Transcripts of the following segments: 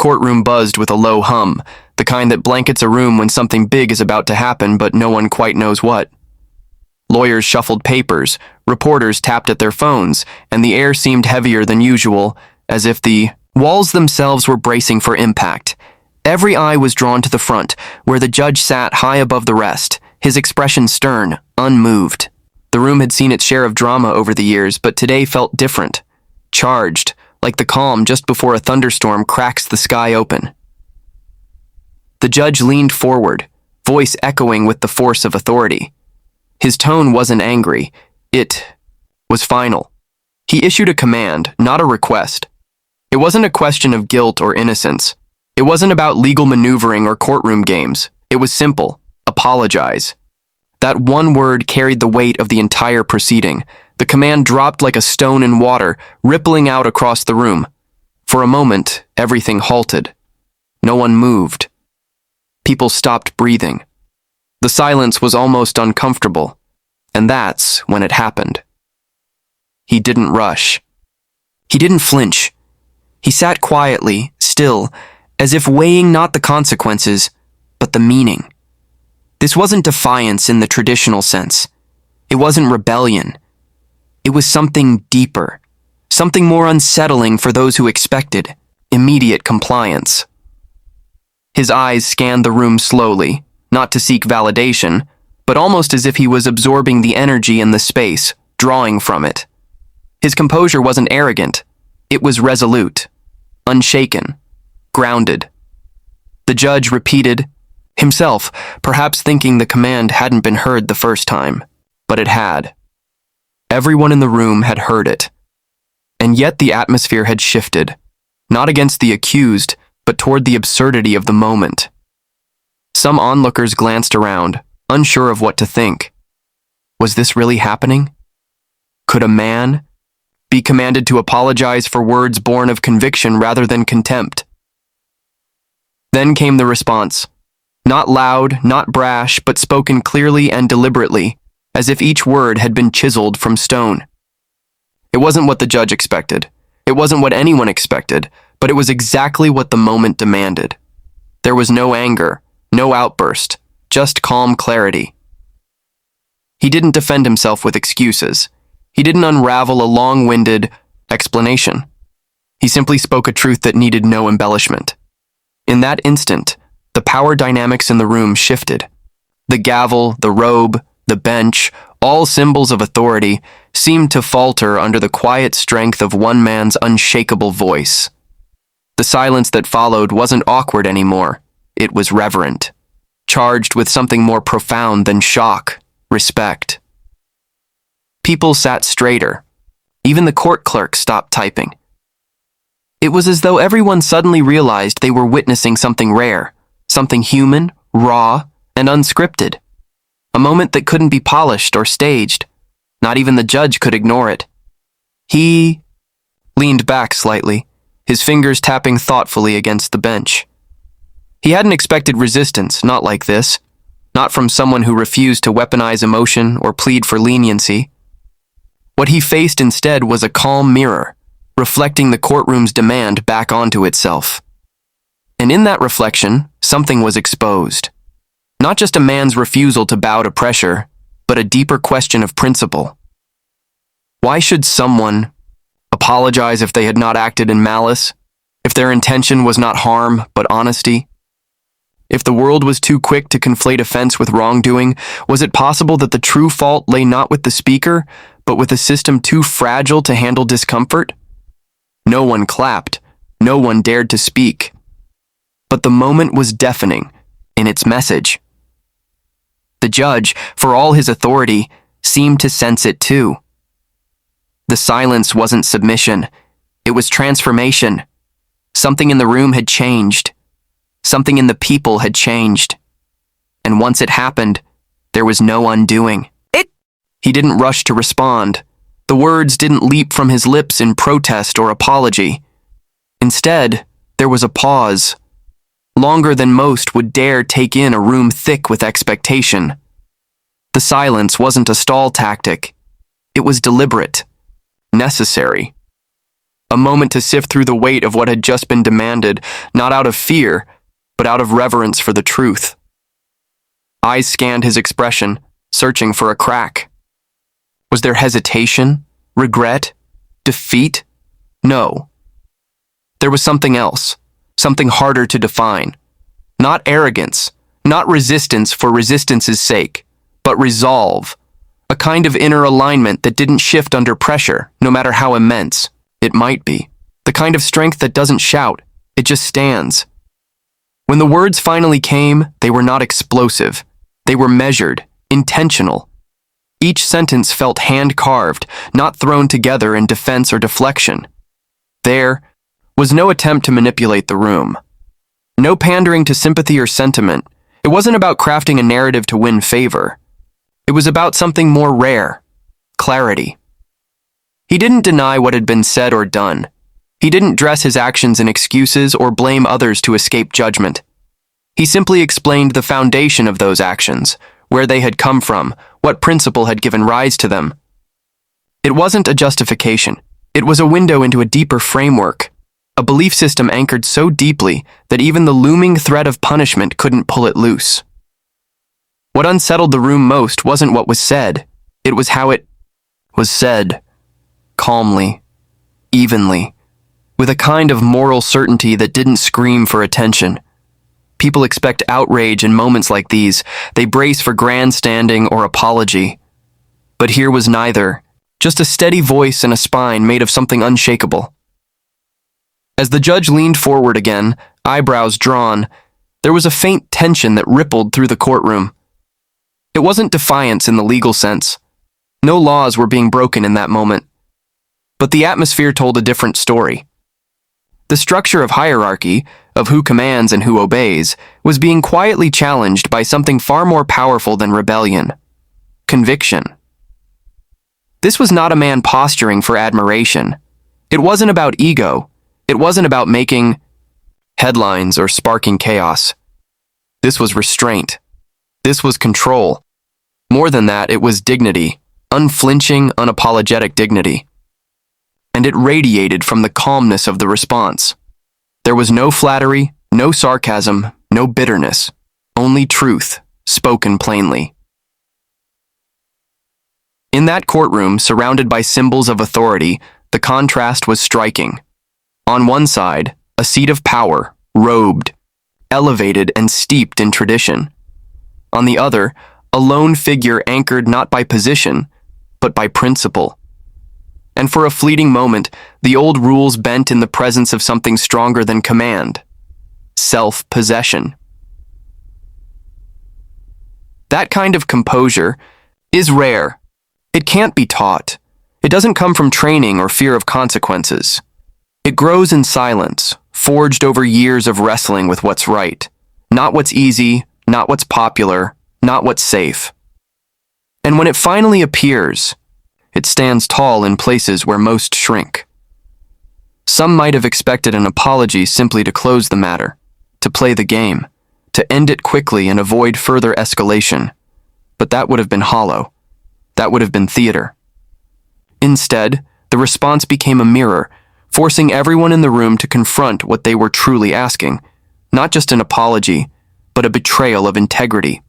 courtroom buzzed with a low hum, the kind that blankets a room when something big is about to happen but no one quite knows what. Lawyers shuffled papers, reporters tapped at their phones, and the air seemed heavier than usual, as if the walls themselves were bracing for impact. Every eye was drawn to the front, where the judge sat high above the rest, his expression stern, unmoved. The room had seen its share of drama over the years, but today felt different. Charged, like the calm just before a thunderstorm cracks the sky open. The judge leaned forward, voice echoing with the force of authority. His tone wasn't angry. It was final. He issued a command, not a request. It wasn't a question of guilt or innocence. It wasn't about legal maneuvering or courtroom games. It was simple. Apologize. That one word carried the weight of the entire proceeding. The command dropped like a stone in water, rippling out across the room. For a moment, everything halted. No one moved. People stopped breathing. The silence was almost uncomfortable, and that's when it happened. He didn't rush. He didn't flinch. He sat quietly, still, as if weighing not the consequences, but the meaning. This wasn't defiance in the traditional sense. It wasn't rebellion. It was something deeper, something more unsettling for those who expected immediate compliance. His eyes scanned the room slowly, not to seek validation, but almost as if he was absorbing the energy in the space, drawing from it. His composure wasn't arrogant. It was resolute, unshaken, grounded. The judge repeated, himself, perhaps thinking the command hadn't been heard the first time, but it had. Everyone in the room had heard it. And yet the atmosphere had shifted, not against the accused, but toward the absurdity of the moment. Some onlookers glanced around, unsure of what to think. Was this really happening? Could a man be commanded to apologize for words born of conviction rather than contempt? Then came the response. Not loud, not brash, but spoken clearly and deliberately, as if each word had been chiseled from stone. It wasn't what the judge expected. It wasn't what anyone expected, but it was exactly what the moment demanded. There was no anger, no outburst, just calm clarity. He didn't defend himself with excuses. He didn't unravel a long-winded explanation. He simply spoke a truth that needed no embellishment. In that instant, the power dynamics in the room shifted. The gavel, the robe, the bench, all symbols of authority, seemed to falter under the quiet strength of one man's unshakable voice. The silence that followed wasn't awkward anymore. It was reverent, charged with something more profound than shock, respect. People sat straighter. Even the court clerk stopped typing. It was as though everyone suddenly realized they were witnessing something rare, something human, raw, and unscripted. A moment that couldn't be polished or staged. Not even the judge could ignore it. He leaned back slightly, his fingers tapping thoughtfully against the bench. He hadn't expected resistance, not like this, not from someone who refused to weaponize emotion or plead for leniency. What he faced instead was a calm mirror, reflecting the courtroom's demand back onto itself. And in that reflection, something was exposed. Not just a man's refusal to bow to pressure, but a deeper question of principle. Why should someone apologize if they had not acted in malice, if their intention was not harm but honesty? If the world was too quick to conflate offense with wrongdoing, was it possible that the true fault lay not with the speaker, but with a system too fragile to handle discomfort? No one clapped. No one dared to speak. But the moment was deafening in its message. The judge, for all his authority, seemed to sense it too. The silence wasn't submission. It was transformation. Something in the room had changed. Something in the people had changed. And once it happened, there was no undoing. He didn't rush to respond. The words didn't leap from his lips in protest or apology. Instead, there was a pause, longer than most would dare take in a room thick with expectation. The silence wasn't a stall tactic. It was deliberate, necessary. a moment to sift through the weight of what had just been demanded, not out of fear, but out of reverence for the truth. Eyes scanned his expression, searching for a crack. Was there hesitation, regret, defeat? No. There was something else, something harder to define. Not arrogance, not resistance for resistance' sake, but resolve, a kind of inner alignment that didn't shift under pressure, no matter how immense it might be. The kind of strength that doesn't shout, it just stands. When the words finally came, they were not explosive. They were measured, intentional. Each sentence felt hand-carved, not thrown together in defense or deflection. There was no attempt to manipulate the room. No pandering to sympathy or sentiment. It wasn't about crafting a narrative to win favor. It was about something more rare, clarity. He didn't deny what had been said or done. He didn't dress his actions in excuses or blame others to escape judgment. He simply explained the foundation of those actions, where they had come from, what principle had given rise to them. It wasn't a justification. It was a window into a deeper framework, a belief system anchored so deeply that even the looming threat of punishment couldn't pull it loose. What unsettled the room most wasn't what was said. It was how it was said, calmly, evenly, with a kind of moral certainty that didn't scream for attention. People expect outrage in moments like these. They brace for grandstanding or apology. But here was neither, just a steady voice and a spine made of something unshakable. As the judge leaned forward again, eyebrows drawn, there was a faint tension that rippled through the courtroom. It wasn't defiance in the legal sense. No laws were being broken in that moment. But the atmosphere told a different story. The structure of hierarchy, of who commands and who obeys, was being quietly challenged by something far more powerful than rebellion: conviction. This was not a man posturing for admiration. It wasn't about ego. It wasn't about making headlines or sparking chaos. This was restraint. This was control. More than that, it was dignity, unflinching, unapologetic dignity. And it radiated from the calmness of the response. There was no flattery, no sarcasm, no bitterness, only truth, spoken plainly. In that courtroom, surrounded by symbols of authority, the contrast was striking. On one side, a seat of power, robed, elevated and steeped in tradition. On the other, a lone figure anchored not by position, but by principle. And for a fleeting moment, the old rules bent in the presence of something stronger than command: self-possession. That kind of composure is rare. It can't be taught. It doesn't come from training or fear of consequences. It grows in silence, forged over years of wrestling with what's right. Not what's easy, not what's popular, not what's safe. And when it finally appears, it stands tall in places where most shrink. Some might have expected an apology simply to close the matter, to play the game, to end it quickly and avoid further escalation. But that would have been hollow. That would have been theater. Instead, the response became a mirror, forcing everyone in the room to confront what they were truly asking, not just an apology, but a betrayal of integrity.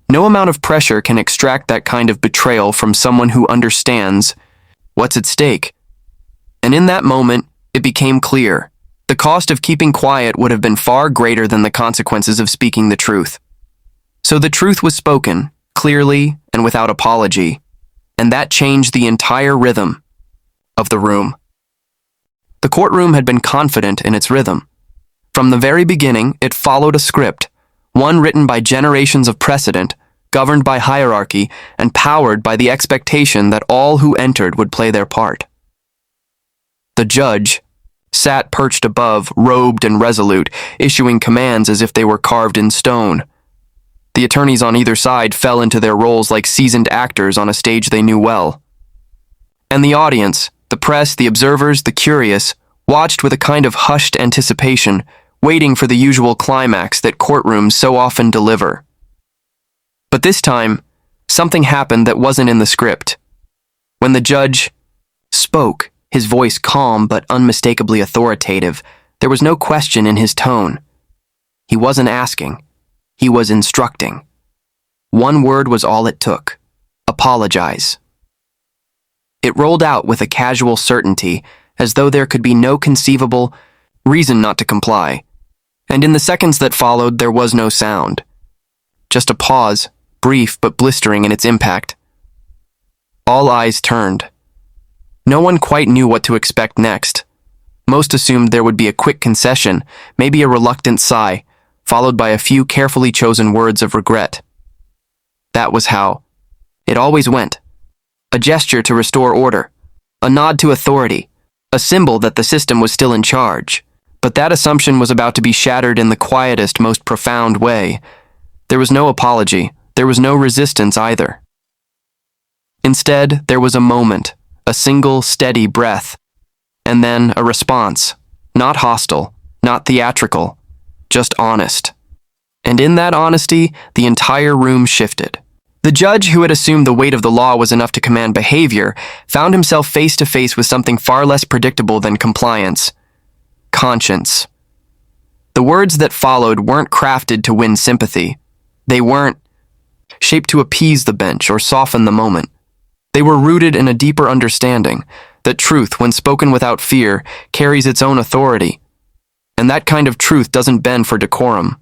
No amount of pressure can extract that kind of betrayal from someone who understands what's at stake. And in that moment, it became clear. The cost of keeping quiet would have been far greater than the consequences of speaking the truth. So the truth was spoken, clearly and without apology, and that changed the entire rhythm of the room. The courtroom had been confident in its rhythm. From the very beginning, it followed a script, one written by generations of precedent, governed by hierarchy, and powered by the expectation that all who entered would play their part. The judge sat perched above, robed and resolute, issuing commands as if they were carved in stone. The attorneys on either side fell into their roles like seasoned actors on a stage they knew well. And the audience, the press, the observers, the curious, watched with a kind of hushed anticipation, waiting for the usual climax that courtrooms so often deliver. But this time, something happened that wasn't in the script. When the judge spoke, his voice calm but unmistakably authoritative. There was no question in his tone. He wasn't asking. He was instructing. One word was all it took. Apologize. It rolled out with a casual certainty, as though there could be no conceivable reason not to comply. And in the seconds that followed, there was no sound. Just a pause, brief but blistering in its impact. All eyes turned. No one quite knew what to expect next. Most assumed there would be a quick concession, maybe a reluctant sigh, followed by a few carefully chosen words of regret. That was how it always went. A gesture to restore order, a nod to authority, a symbol that the system was still in charge. But that assumption was about to be shattered in the quietest, most profound way. There was no apology. There was no resistance either. Instead, there was a moment, a single, steady breath, and then a response, not hostile, not theatrical, just honest. And in that honesty, the entire room shifted. The judge, who had assumed the weight of the law was enough to command behavior, found himself face to face with something far less predictable than compliance. Conscience. The words that followed weren't crafted to win sympathy. They weren't shaped to appease the bench or soften the moment. They were rooted in a deeper understanding that truth, when spoken without fear, carries its own authority. And that kind of truth doesn't bend for decorum.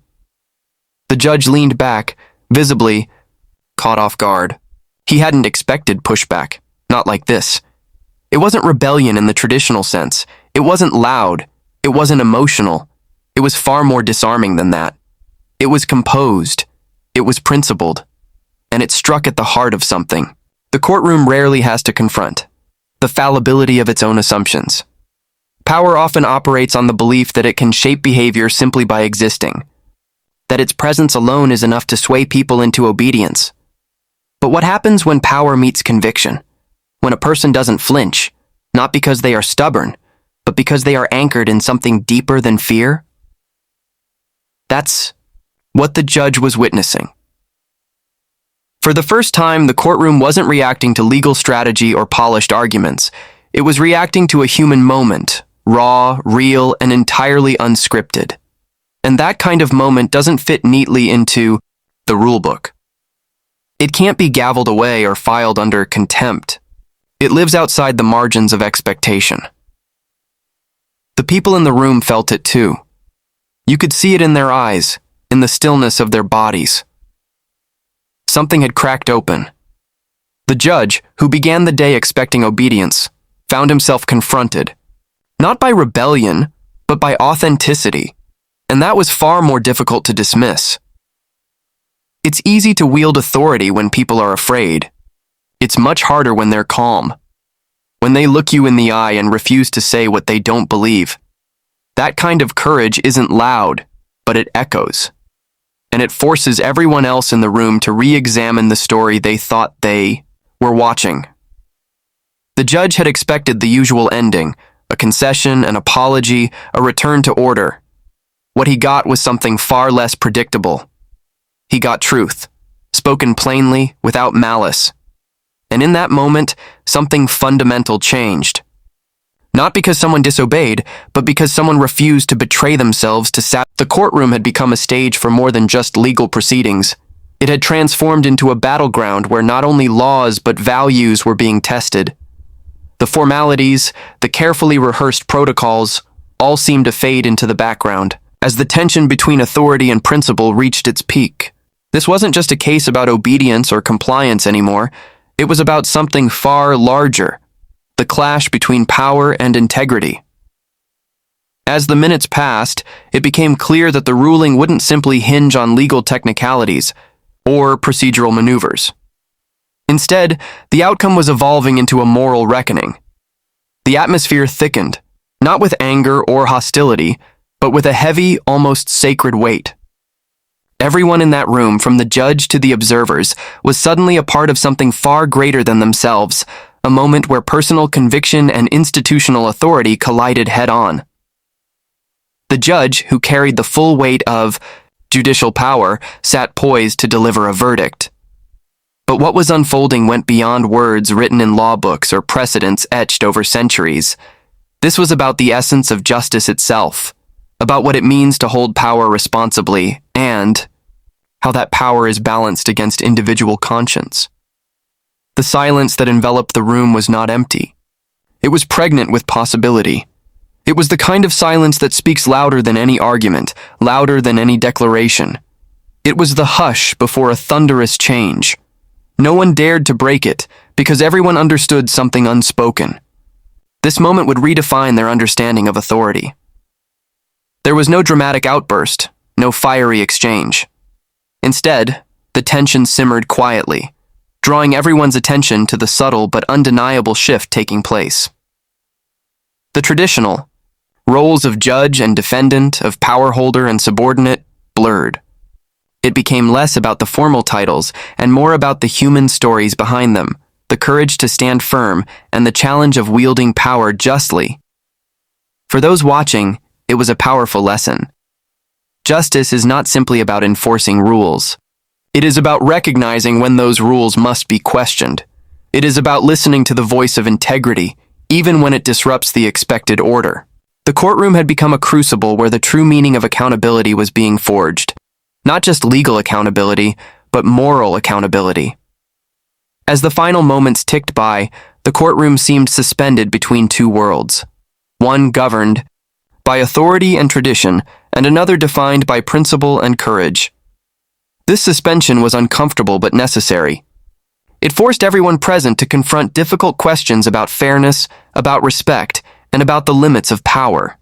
The judge leaned back, visibly caught off guard. He hadn't expected pushback, not like this. It wasn't rebellion in the traditional sense. It wasn't loud. It wasn't emotional. It was far more disarming than that. It was composed. It was principled. And it struck at the heart of something the courtroom rarely has to confront: the fallibility of its own assumptions. Power often operates on the belief that it can shape behavior simply by existing, that its presence alone is enough to sway people into obedience. But what happens when power meets conviction? When a person doesn't flinch, not because they are stubborn, but because they are anchored in something deeper than fear? That's what the judge was witnessing. For the first time, the courtroom wasn't reacting to legal strategy or polished arguments. It was reacting to a human moment, raw, real, and entirely unscripted. And that kind of moment doesn't fit neatly into the rulebook. It can't be gavelled away or filed under contempt. It lives outside the margins of expectation. The people in the room felt it too. You could see it in their eyes, in the stillness of their bodies. Something had cracked open. The judge, who began the day expecting obedience, found himself confronted, not by rebellion, but by authenticity, and that was far more difficult to dismiss. It's easy to wield authority when people are afraid. It's much harder when they're calm, when they look you in the eye and refuse to say what they don't believe. That kind of courage isn't loud, but it echoes, and it forces everyone else in the room to re-examine the story they thought they were watching. The judge had expected the usual ending: a concession, an apology, a return to order. What he got was something far less predictable. He got truth, spoken plainly, without malice. And in that moment, something fundamental changed. Not because someone disobeyed, but because someone refused to betray themselves to The courtroom had become a stage for more than just legal proceedings. It had transformed into a battleground where not only laws but values were being tested. The formalities, the carefully rehearsed protocols, all seemed to fade into the background as the tension between authority and principle reached its peak. This wasn't just a case about obedience or compliance anymore. It was about something far larger: the clash between power and integrity. As the minutes passed, it became clear that the ruling wouldn't simply hinge on legal technicalities or procedural maneuvers. Instead, the outcome was evolving into a moral reckoning. The atmosphere thickened, not with anger or hostility, but with a heavy, almost sacred weight. Everyone in that room, from the judge to the observers, was suddenly a part of something far greater than themselves, a moment where personal conviction and institutional authority collided head-on. The judge, who carried the full weight of judicial power, sat poised to deliver a verdict. But what was unfolding went beyond words written in law books or precedents etched over centuries. This was about the essence of justice itself, about what it means to hold power responsibly, and how that power is balanced against individual conscience. The silence that enveloped the room was not empty. It was pregnant with possibility. It was the kind of silence that speaks louder than any argument, louder than any declaration. It was the hush before a thunderous change. No one dared to break it, because everyone understood something unspoken. This moment would redefine their understanding of authority. There was no dramatic outburst, no fiery exchange. Instead, the tension simmered quietly, drawing everyone's attention to the subtle but undeniable shift taking place. The traditional roles of judge and defendant, of power holder and subordinate, blurred. It became less about the formal titles and more about the human stories behind them, the courage to stand firm, and the challenge of wielding power justly. For those watching, it was a powerful lesson. Justice is not simply about enforcing rules. It is about recognizing when those rules must be questioned. It is about listening to the voice of integrity, even when it disrupts the expected order. The courtroom had become a crucible where the true meaning of accountability was being forged. Not just legal accountability, but moral accountability. As the final moments ticked by, the courtroom seemed suspended between two worlds. One governed by authority and tradition, and another defined by principle and courage. This suspension was uncomfortable but necessary. It forced everyone present to confront difficult questions about fairness, about respect, and about the limits of power.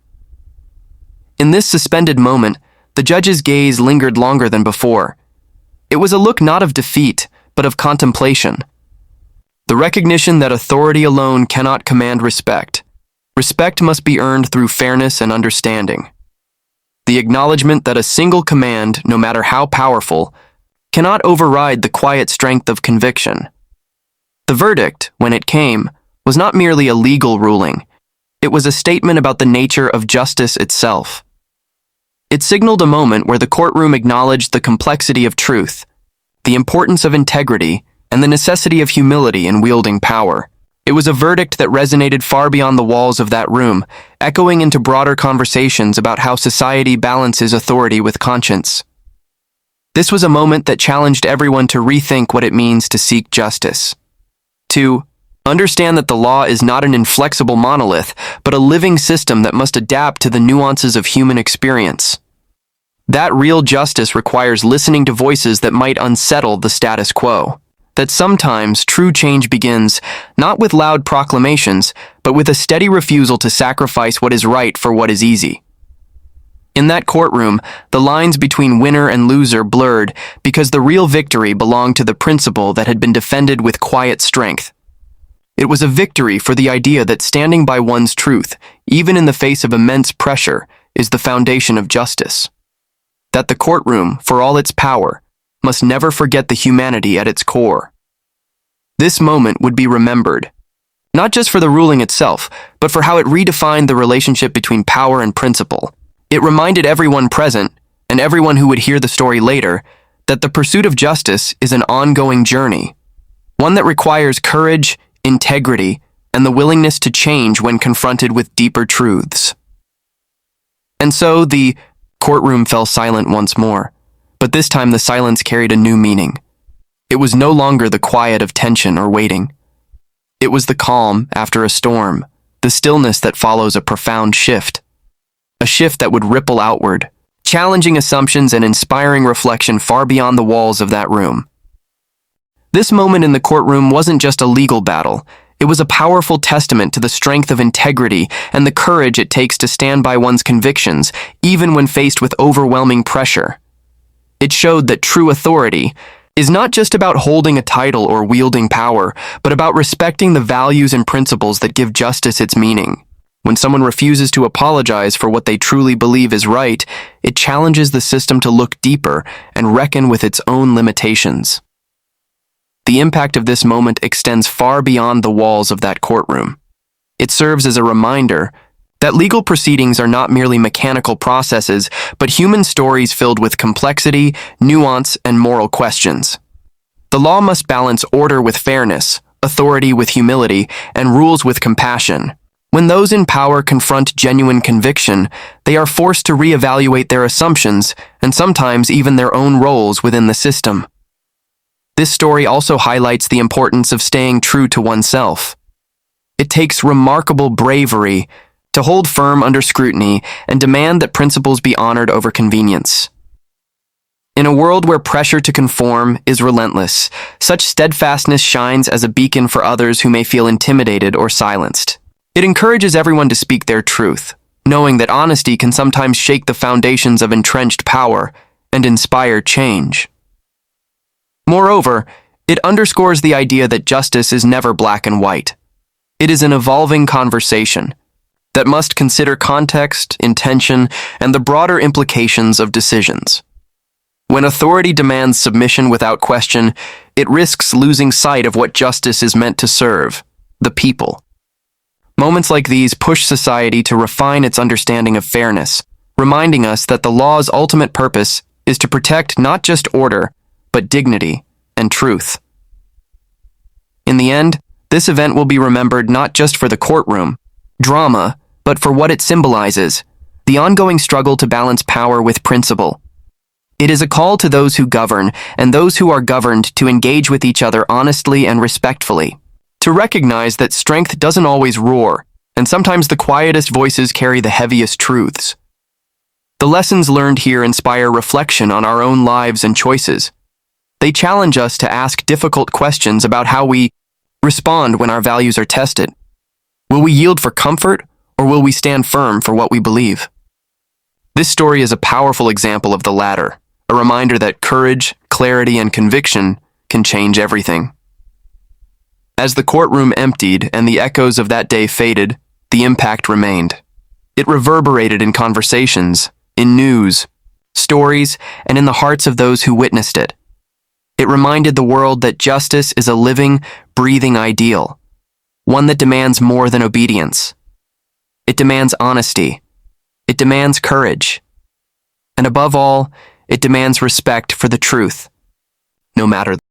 In this suspended moment, the judge's gaze lingered longer than before. It was a look not of defeat, but of contemplation. The recognition that authority alone cannot command respect. Respect must be earned through fairness and understanding. The acknowledgement that a single command, no matter how powerful, cannot override the quiet strength of conviction. The verdict, when it came, was not merely a legal ruling. It was a statement about the nature of justice itself. It signaled a moment where the courtroom acknowledged the complexity of truth, the importance of integrity, and the necessity of humility in wielding power. It was a verdict that resonated far beyond the walls of that room, echoing into broader conversations about how society balances authority with conscience. This was a moment that challenged everyone to rethink what it means to seek justice. To understand that the law is not an inflexible monolith, but a living system that must adapt to the nuances of human experience. That real justice requires listening to voices that might unsettle the status quo. That sometimes true change begins not with loud proclamations, but with a steady refusal to sacrifice what is right for what is easy. In that courtroom, the lines between winner and loser blurred because the real victory belonged to the principle that had been defended with quiet strength. It was a victory for the idea that standing by one's truth, even in the face of immense pressure, is the foundation of justice. That the courtroom, for all its power, must never forget the humanity at its core. This moment would be remembered, not just for the ruling itself, but for how it redefined the relationship between power and principle. It reminded everyone present, and everyone who would hear the story later, that the pursuit of justice is an ongoing journey, one that requires courage, integrity, and the willingness to change when confronted with deeper truths. And so the courtroom fell silent once more, but this time the silence carried a new meaning. It was no longer the quiet of tension or waiting. It was the calm after a storm, the stillness that follows a profound shift. A shift that would ripple outward, challenging assumptions and inspiring reflection far beyond the walls of that room. This moment in the courtroom wasn't just a legal battle. It was a powerful testament to the strength of integrity and the courage it takes to stand by one's convictions, even when faced with overwhelming pressure. It showed that true authority is not just about holding a title or wielding power, but about respecting the values and principles that give justice its meaning. When someone refuses to apologize for what they truly believe is right, it challenges the system to look deeper and reckon with its own limitations. The impact of this moment extends far beyond the walls of that courtroom. It serves as a reminder that legal proceedings are not merely mechanical processes, but human stories filled with complexity, nuance, and moral questions. The law must balance order with fairness, authority with humility, and rules with compassion. When those in power confront genuine conviction, they are forced to reevaluate their assumptions and sometimes even their own roles within the system. This story also highlights the importance of staying true to oneself. It takes remarkable bravery to hold firm under scrutiny and demand that principles be honored over convenience. In a world where pressure to conform is relentless, such steadfastness shines as a beacon for others who may feel intimidated or silenced. It encourages everyone to speak their truth, knowing that honesty can sometimes shake the foundations of entrenched power and inspire change. Moreover, it underscores the idea that justice is never black and white. It is an evolving conversation that must consider context, intention, and the broader implications of decisions. When authority demands submission without question, it risks losing sight of what justice is meant to serve, the people. Moments like these push society to refine its understanding of fairness, reminding us that the law's ultimate purpose is to protect not just order, but dignity and truth. In the end, this event will be remembered not just for the courtroom, drama, but for what it symbolizes, the ongoing struggle to balance power with principle. It is a call to those who govern and those who are governed to engage with each other honestly and respectfully, to recognize that strength doesn't always roar, and sometimes the quietest voices carry the heaviest truths. The lessons learned here inspire reflection on our own lives and choices. They challenge us to ask difficult questions about how we respond when our values are tested. Will we yield for comfort, or will we stand firm for what we believe? This story is a powerful example of the latter, a reminder that courage, clarity, and conviction can change everything. As the courtroom emptied and the echoes of that day faded, the impact remained. It reverberated in conversations, in news, stories, and in the hearts of those who witnessed it. It reminded the world that justice is a living, breathing ideal, one that demands more than obedience. It demands honesty. It demands courage. And above all, it demands respect for the truth, no matter